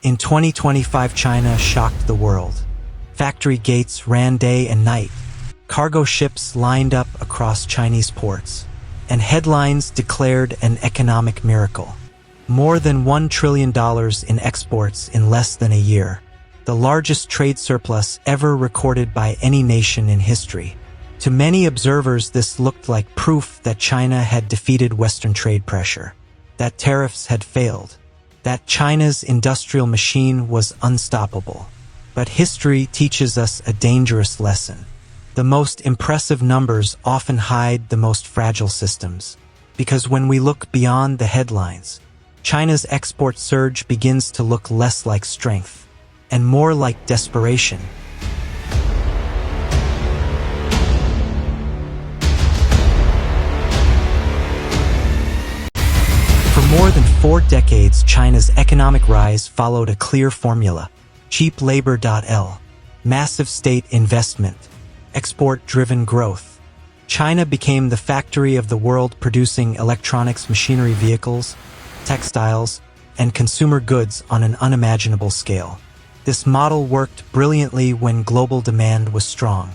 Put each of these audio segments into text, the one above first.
In 2025, China shocked the world. Factory gates ran day and night. Cargo ships lined up across Chinese ports. And headlines declared an economic miracle. More than $1 trillion in exports in less than a year. The largest trade surplus ever recorded by any nation in history. To many observers, this looked like proof that China had defeated Western trade pressure. That tariffs had failed. That China's industrial machine was unstoppable. But history teaches us a dangerous lesson. The most impressive numbers often hide the most fragile systems. Because when we look beyond the headlines, China's export surge begins to look less like strength and more like desperation. For more than 4 decades, China's economic rise followed a clear formula: cheap labor. Massive state investment, export-driven growth. China became the factory of the world, producing electronics, machinery, vehicles, textiles, and consumer goods on an unimaginable scale. This model worked brilliantly when global demand was strong.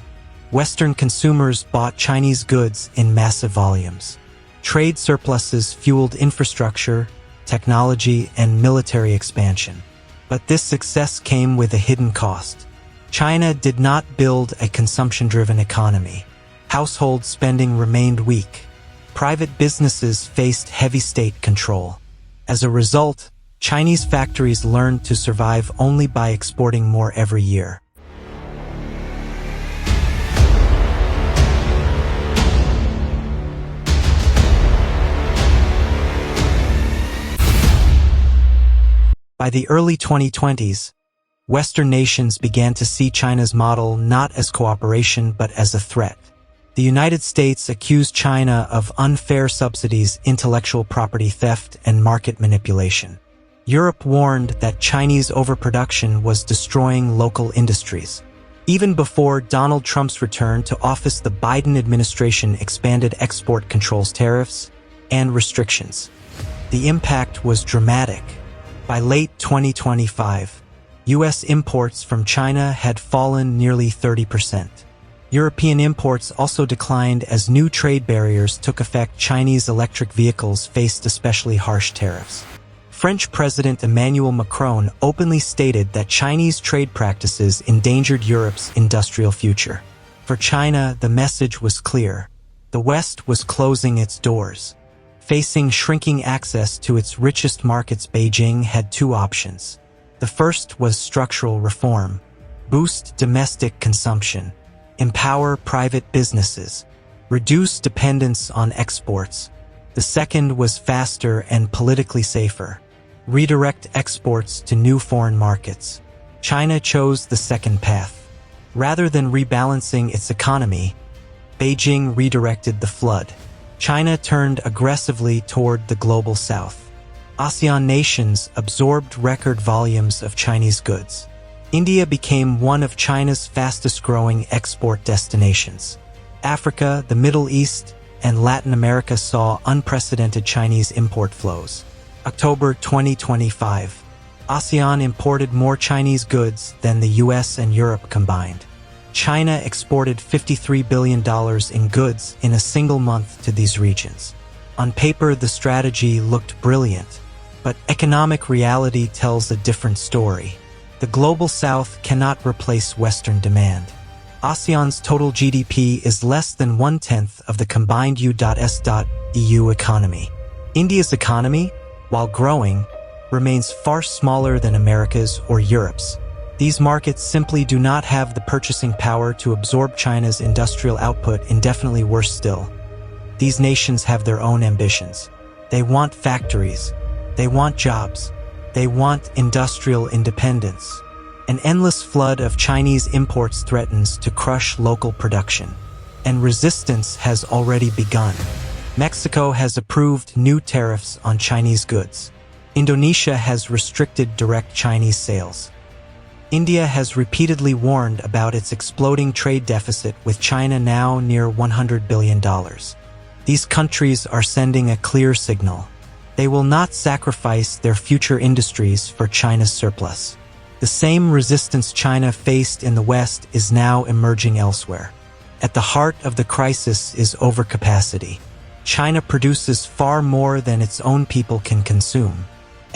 Western consumers bought Chinese goods in massive volumes. Trade surpluses fueled infrastructure, technology, and military expansion. But this success came with a hidden cost. China did not build a consumption-driven economy. Household spending remained weak. Private businesses faced heavy state control. As a result, Chinese factories learned to survive only by exporting more every year. By the early 2020s, Western nations began to see China's model not as cooperation but as a threat. The United States accused China of unfair subsidies, intellectual property theft, and market manipulation. Europe warned that Chinese overproduction was destroying local industries. Even before Donald Trump's return to office, the Biden administration expanded export controls, tariffs, and restrictions. The impact was dramatic. By late 2025, U.S. imports from China had fallen nearly 30%. European imports also declined as new trade barriers took effect. Chinese electric vehicles faced especially harsh tariffs. French President Emmanuel Macron openly stated that Chinese trade practices endangered Europe's industrial future. For China, the message was clear. The West was closing its doors. Facing shrinking access to its richest markets, Beijing had 2 options. The first was structural reform: boost domestic consumption, empower private businesses, reduce dependence on exports. The second was faster and politically safer: redirect exports to new foreign markets. China chose the second path. Rather than rebalancing its economy, Beijing redirected the flood. China turned aggressively toward the global south. ASEAN nations absorbed record volumes of Chinese goods. India became one of China's fastest-growing export destinations. Africa, the Middle East, and Latin America saw unprecedented Chinese import flows. October 2025, ASEAN imported more Chinese goods than the US and Europe combined. China exported $53 billion in goods in a single month to these regions. On paper, the strategy looked brilliant, but economic reality tells a different story. The global south cannot replace Western demand. ASEAN's total GDP is less than 1/10 of the combined U.S.EU economy. India's economy, while growing, remains far smaller than America's or Europe's. These markets simply do not have the purchasing power to absorb China's industrial output. Indefinitely worse still, these nations have their own ambitions. They want factories. They want jobs. They want industrial independence. An endless flood of Chinese imports threatens to crush local production. And resistance has already begun. Mexico has approved new tariffs on Chinese goods. Indonesia has restricted direct Chinese sales. India has repeatedly warned about its exploding trade deficit, with China now near $100 billion. These countries are sending a clear signal. They will not sacrifice their future industries for China's surplus. The same resistance China faced in the West is now emerging elsewhere. At the heart of the crisis is overcapacity. China produces far more than its own people can consume.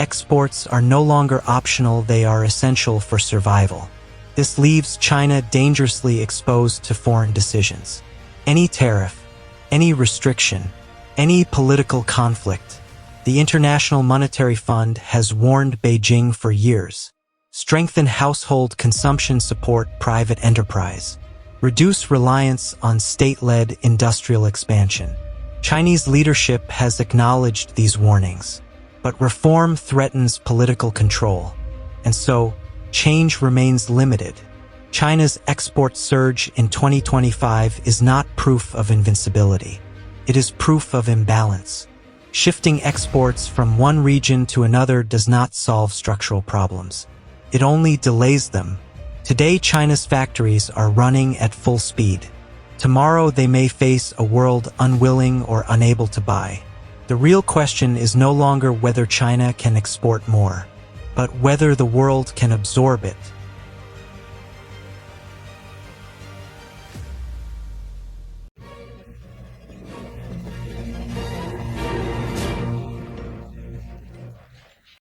Exports are no longer optional, they are essential for survival. This leaves China dangerously exposed to foreign decisions. Any tariff, any restriction, any political conflict. The International Monetary Fund has warned Beijing for years. Strengthen household consumption, support private enterprise. Reduce reliance on state-led industrial expansion. Chinese leadership has acknowledged these warnings, but reform threatens political control, and so change remains limited. China's export surge in 2025 is not proof of invincibility. It is proof of imbalance. Shifting exports from one region to another does not solve structural problems. It only delays them. Today, China's factories are running at full speed. Tomorrow, they may face a world unwilling or unable to buy. The real question is no longer whether China can export more, but whether the world can absorb it.